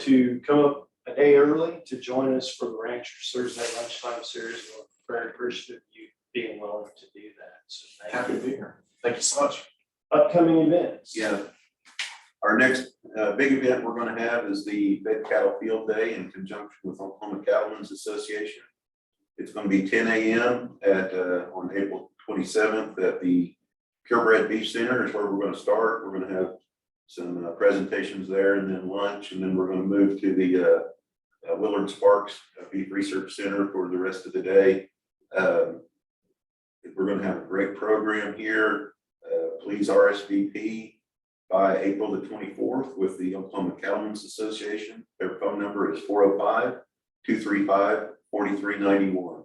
to come up a day early to join us for the Ranchers Thursday lunchtime series. We're very appreciative of you being willing to do that. So thank Happy you. to be here. Thank you so much. Upcoming events. Yeah. Our next big event we're going to have is the Fed Cattle Field Day in conjunction with Oklahoma Cattlemen's Association. It's going to be 10 a.m. On April 27th at the Purebred Beef Center is where we're going to start. We're going to have some presentations there and then lunch, and then we're going to move to the Willard Sparks Beef Research Center for the rest of the day. We're going to have a great program here. Please RSVP by April the 24th with the Oklahoma Cattlemen's Association. Their phone number is 405-235-4391.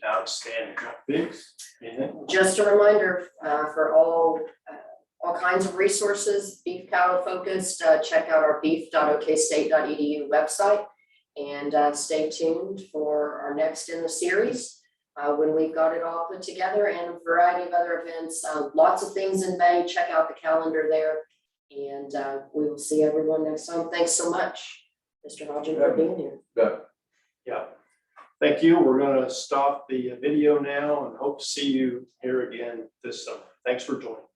Outstanding. Biggs, anything? Just a reminder for all kinds of resources, beef cattle focused, check out our beef.okstate.edu website and stay tuned for our next in the series when we've got it all put together and a variety of other events. Lots of things in May. Check out the calendar there and we will see everyone next time. Thanks so much, Mr. Hodgen, for being here. Yeah. Thank you. We're going to stop the video now and hope to see you here again this summer. Thanks for joining.